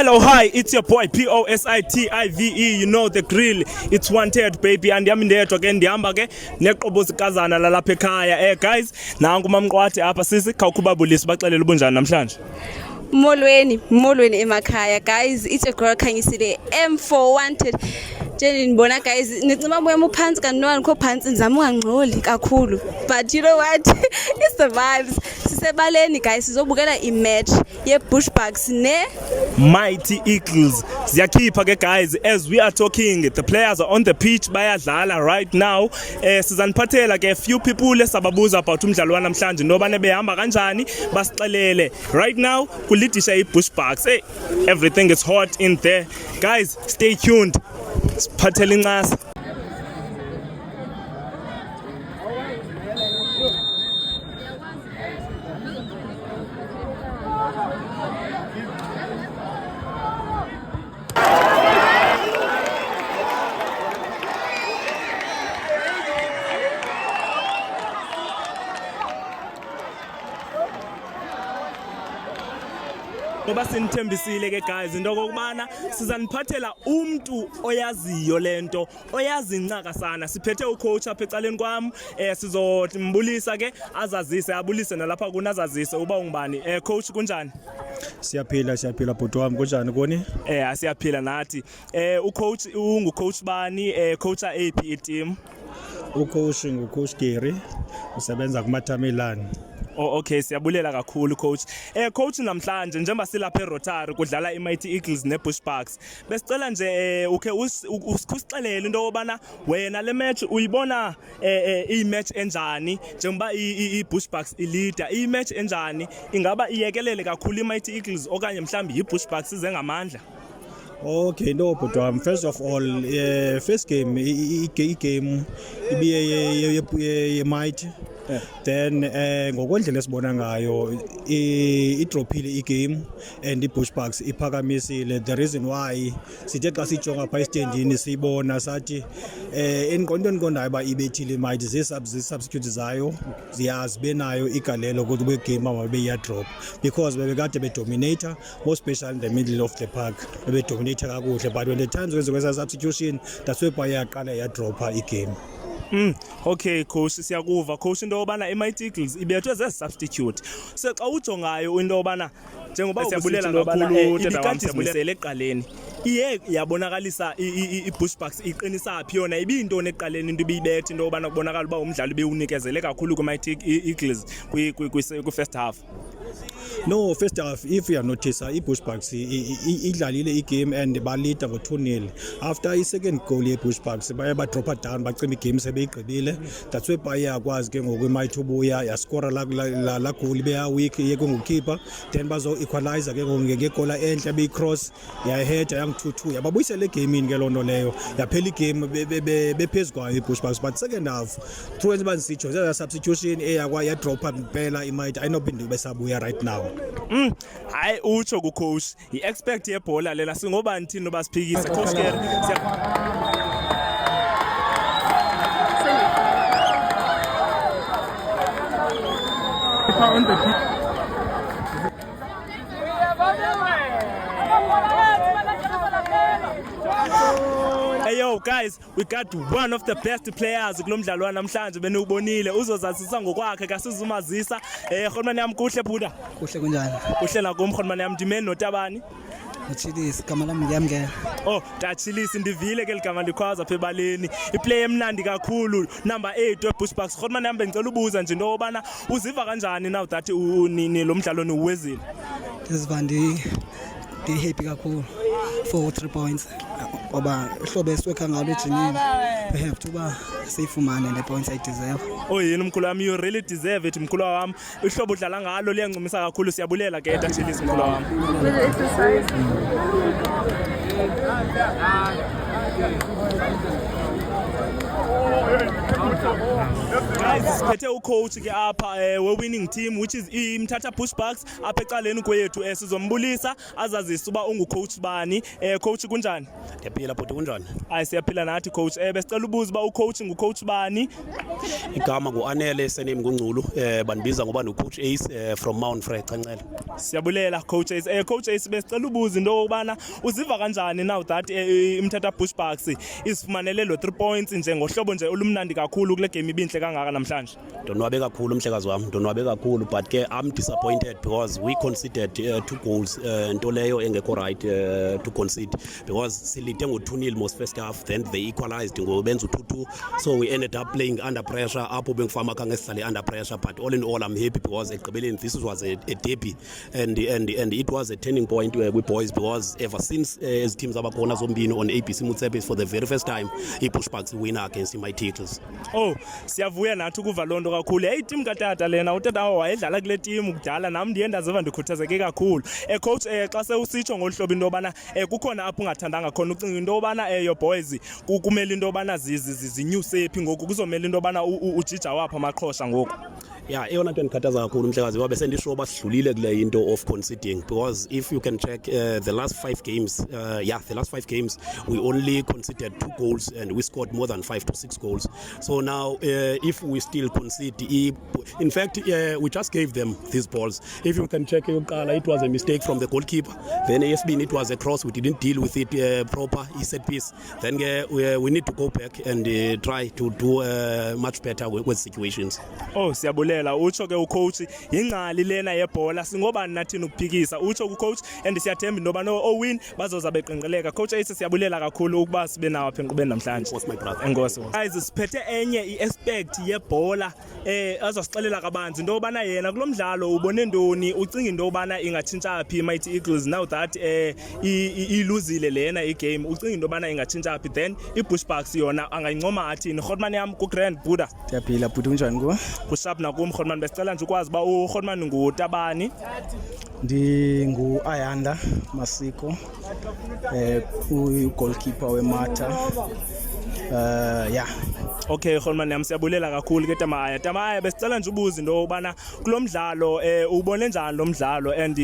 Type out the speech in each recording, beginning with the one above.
Hello, hi, it's your boy POSITIVE, you know the grill, it's wanted baby, and yami ndedwa ke ndihamba ke neqobo zikazana lalapha ekhaya. Guys, nangu mamqwathi apha sisi khawukubabulisa baxelela ubunjani namhlanje. Molweni emakhaya guys, it's your girl Khanyisile M4 wanted. Njeni nibona guys, nicima moya muphansi kanti kho phansi nizama ungangxoli kakhulu, but you know what, it's the vibes. Sisebaleni guys, sizobukela imatch ye-Bushbucks ne Mighty Eagles. Ziyakhipha ke guys, as we are talking, the players are on the pitch bayadlala right now. Sizaniphathela ke few people esababuza about umdlalo wanamhlanje noba nebehamba kanjani basixelele. Right now kulidisha i-Bushbucks. Hey, everything is hot in there. Guys, stay tuned. Siphathele incasa. Ngoba sinithembisile ke guys into kokubana sizaniphathela umuntu oyaziyo lento, oyazi incaka sana. Siphethe ucoach apha ecaleni kwami, sizombulisa ke azazise, abulise nalapha kunazazise uba ungubani. Coach kunjani? Siyaphila bhuti wami, kunjani koni? Asiyaphila nathi. Ucoach ungucoach bani? Coacha AP team. Ucoach ngucoach Gary, usebenza kuMathamilani. Oh okay, siyabulela kakhulu coach. Coach namhlanje njengoba silapha eRotary kudlala iMighty Eagles neBushbucks. Besicela nje ukhe usixelele into yobana wena le match uyibona imatch enjani njengoba iBushbucks ileader. Imatch enjani ingaba iyekelele kakhulu iMighty Eagles okanye mhlambi iBushbucks ize ngamandla? Okay, no bhuti wami, first of all first game game ibiye ye-Mighty. Then ngokwendlela esibona ngayo idrophile igame and iBushbucks iphakamisile. The reason why sithe xa sijonga pha estandini sibona sathi enqondweni kondayo ba ibethile iMighty zisubstitute zayo ziyazi benayo igalelo ukuthi kwegame mababe iyadrop because bebekade bedominator, more special in the middle of the park, bebedominator kakuhle, but when the times when substitution that's where bayaqala yadropa igame. Okay coach, siyakuva coach into yobana iMighty Eagles ibethwe ze substitute. So xa ujongayo into yobana njengoba siyabulela kakhulu tedawamsebulele eqaleni, iye yabonakalisa iBushbucks iqinisa phi yona ibintoni eqaleni into ibiyibethe into yobana kubonakala uba umdlalo bewunikezele kakhulu kuMighty Eagles kwi first half. No, first half, if you are notice, iBushbucks idlalile igame and balida ngo-2-0. After i-second goal yeBushbucks ba drop down bacima igame sebeyigqibile. That's why bayakwazi ke ngokwemighty ubuya yascora la goal beya weak yeke ngokukhipha, then bazo equalizer ke ngegola enhle beyicross yahead yang-2-2 yababuyisela egamini ke lonto leyo yaphela igame bephezulu kwayo iBushbucks. But second half through as bansitsho the substitution eyakwa ya drop impela iMighty ayinophinde besabuya right now. Hayi utsho ku coach i-expect yebhola lela singobani thina basiphikise coach Gary. Hey yo guys, we got one of the best players kulomdlalo wanamhlanje beniubonile uzozazisa ngokwakhe kasizumazisa. Khonmani yami kuhle bhuda. Kuhle kunjani? Kuhle nakum khonmani yami dimeni notabani? Uchilisi igama lami ngiyamngena. Oh, dachilisi ndivile ke ligama likhwaza apha ebaleni. Iplay emnandi kakhulu number 8 weBushbucks. Khonmani yami bengicela ubuza nje into yobana uziva kanjani now that unini lo mdlalo niwezile? Ngizivandi happy kakhulu for 3 points. Ngoba ihlobo esiwekha ngalo ejinini we have to ba siyifumane le points I deserve. Oh yini mkhulu wami, you really deserve it mkhulu wami. Ihlobo udlala ngalo liyancumisa kakhulu, siyabulela ke dachilisi mkhulu wami. Guys, siphethe ucoach ke apha we-winning team which is iMthatha Bushbucks apha ecaleni kwethu sizombulisa azazise uba ungucoach bani. Coach kunjani? Ndiyaphila bhuti kunjani? Hayi siyaphila nathi coach. Besicela ubuza uba ucoach ngucoach bani? Igama nguAnele sename nguNgculu bandibiza ngoba nocoach Ace from Mount Frere Cancela. Siyabulela coach Ace. Coach Ace besicela ubuza into yokubana uziva kanjani now that iMthatha Bushbucks isifumanele lo 3 points nje ngohlobo nje olumnandi kakhulu kule game ibinhle kangaka namhlanje. Ndonwabe kakhulu mhlekazi wami, ndonwabe kakhulu but ke I'm disappointed because we conceded 2 goals nto leyo engekho right to concede because silide ngo-2-0 most first half then they equalized ngobenza u-2-2 so we ended up playing under pressure apho bengifama khange sihlale under pressure but all in all I'm happy because ekugqibeleni this was a derby and it was a turning point with boys because ever since as teams abakhona zombini on ABC Motsepe for the very first time iBushbucks winner against iMighty Eagles. Oh siyavuya nathi ukuva lonto kakhulu. Hey team katata lena utata wayedlala kule team kudala nami ndiye ndaziva ndikhuthazeke kakhulu. Coach xa sewusitsho ngohlobo into yobana kukhona apho ungathandanga khona ucinga into yobana your boys kumele into yobana zinyuse phi ngoku kuzomela into yobana ujija wapha amaqhosha ngoku. Yeah, eyona nto endikhathaza kakhulu mhlekazi ngoba besendisho basidlulile kule into of conceding because if you can check the last 5 games we only conceded 2 goals and we scored more than 5 to 6 goals. So now if we still concede, in fact we just gave them these balls. If you can check it was a mistake from the goalkeeper, then it was a cross, we didn't deal with it proper, he set piece. Then we need to go back and try to do much better with situations. Oh siyabulela utsho ke ucoach ingqali lena yebhola singobani nathini ukuphikisa utsho ucoach and siyathemba into yobana owin bazoza beqenqeleka. Coach Ace siyabulela kakhulu ukuba sibe nawo apha enqubeni namhlanje. Enkosi. Guys siphethe enye iaspect yebhola azosixelela kabanzi into yobana yena kulomdlalo ubone ntoni ucinga into yobana ingatshintsha phi iMighty Eagles now that iluzile lena igame ucinga into yobana ingatshintsha phi then iBushbucks yona angayincoma athini. Khotman yam ku Grand Buddha. Ndiyaphila bhuti kunjani kuwe? Kushap nakum Khotman besicela nje ukwazi ba uKhotman ngutabani? Ndingu-Ayanda Masiko goalkeeper weMatha. Yeah. Okay Khotman yam siyabulela kakhulu ke Tamaya besicela nje ubuza into yobana kulomdlalo ubone njani lo mdlalo and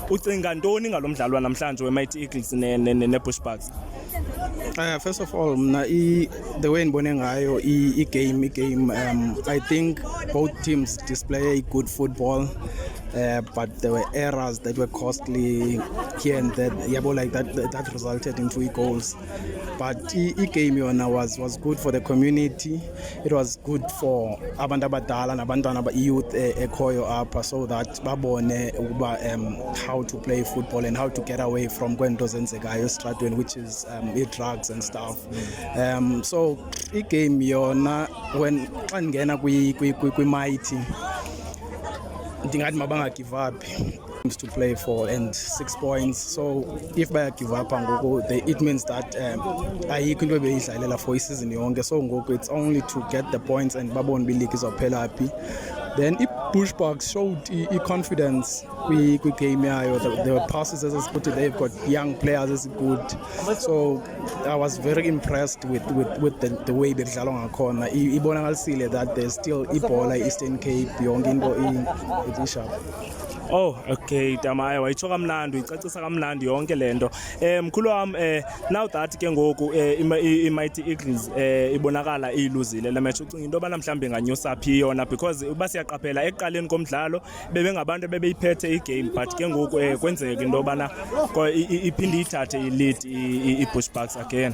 ucinga ntoni ngalomdlalo namhlanje weMighty Eagles neBushbucks? First of all, the way ngibone ngayo i-game, I think both teams display good football, but there were errors that were costly here and there. Like that resulted in 2 goals. But i-game yona was good for the community. It was good for abantu abadala nabantwana youth ekhoyo apha so that babone ukuba how to play football and how to get away from kwento zenzekayo estradweni which is drugs and stuff. So i-game yona when xa ngena kwi-Mighty ndingathi mabanga give up to play for and 6 points, so if baya give up ngoku it means that ayikho into ebeyidlalela for isizini yonke, so ngoku it's only to get the points and babone bi-league izophela phi. Then iBushbucks showed i-confidence kwi-game yayo. The passes as put it, they've got young players as good, so I was very impressed with the way bedlalwa ngakhona. Ibonakalisile that there's still ibhola Eastern Cape yonke into isharp. Oh okay Tamaya wayitsho kamnandi uyicacisa kamnandi yonke lento. Mkhulu wami now that ke ngoku iMighty Eagles ibonakala iluzile le match ucinga into yobana mhlambe nganyusa phi yona because uba siyaqaphela eqaleni komdlalo bebengabantu bebeyiphethe igame but ke ngoku kwenzeka into yobana iphinde ithathe ilead iBushbucks again.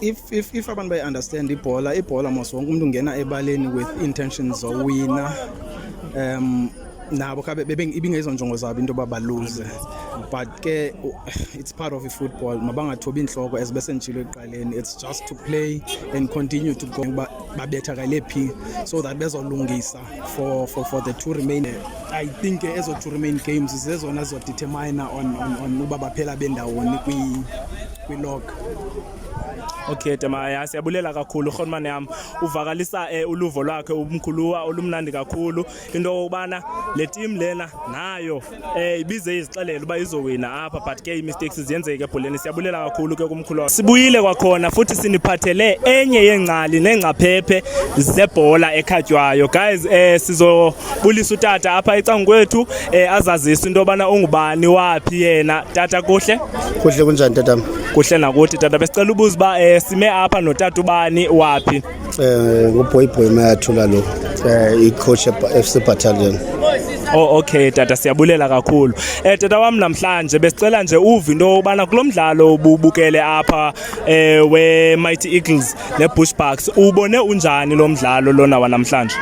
If abantu bayi understand ibhola mos wonke umuntu ungena ebaleni with intentions of winner. Nabo ibingezo njongo zabo into babalose, but ke it's part of football. Mabangathobi inhloko as besenjilo eqaleni, it's just to play and continue to go babethakale phi so that bezolungisa for the 2 remaining. I think ezo 2 remaining games zezona zodetermine on uba baphela bendawoni kwi-log. Okay Tema siyabulela kakhulu Khonmane yami uvakalisa uluvo lwakhe umkhuluwa olumnandi kakhulu into obana le team lena nayo ibize izixelelo uba izowina apha but ke mistakes ziyenzeke ebholeni siyabulela kakhulu ke kumkhuluwa sibuyile kwakhona futhi siniphathele enye yengcali nengcaphephe zebhola ekhatywayo guys sizobulisa utata apha ecangukwethu azazisa into obana ungubani wapi yena tata kuhle kunjani tatam kuhle nakuthi tata besicela ubuza ba sime apha notata ubani wapi nguboy mayathula lo i-coach FC Battalion. Oh okay tata siyabulela kakhulu tata wami namhlanje besicela nje uve into obana kulomdlalo ubukele apha we Mighty Eagles ne Bushbucks ubone unjani lo mdlalo lona wanamhlanje?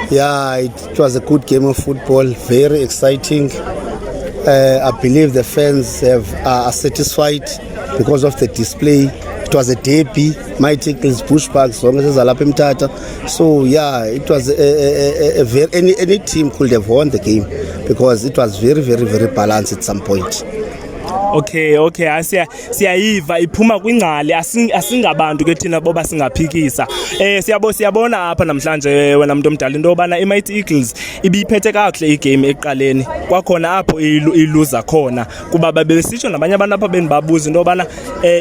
Yeah, it was a good game of football, very exciting. I believe the fans are satisfied because of the display. It was a derby, Mighty Eagles, Bushbucks, long as Zalapha Mthatha. So yeah, it was a very any team could have won the game because it was very, very, very balanced at some point. Okay siyayiva iphuma kwingcali asingabantu ke thina boba singaphikisa siyabona apha namhlanje wena umuntu omdala into obana iMighty Eagles ibiphethe kahle igame eqaleni kwakhona apho iluza khona kuba babesitsho nabanye abantu apha benibabuza into obana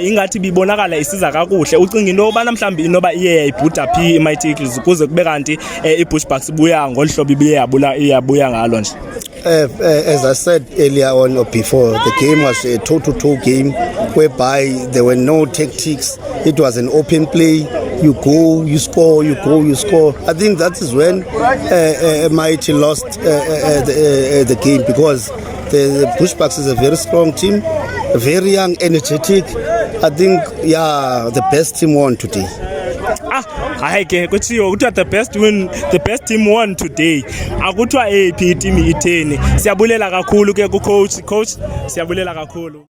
ingathi bibonakala isiza kakuhle ucinga into obana mhlawumbi inoba iye yayibhuda phi iMighty Eagles ukuze kube kanti iBushbucks ibuya ngolhlobo ibiye iyabuya ngalo nje. As I said earlier on or before, the game was a toe-to-toe game whereby there were no tactics. It was an open play. You go, you score, you go, you score. I think that is when Mighty lost the game because the Bushbucks is a very strong team, very young, energetic. I think, yeah, the best team won today. Hayi ke kuthiwa the best team won today akuthiwa team itheni siyabulela kakhulu ke ku coach siyabulela kakhulu.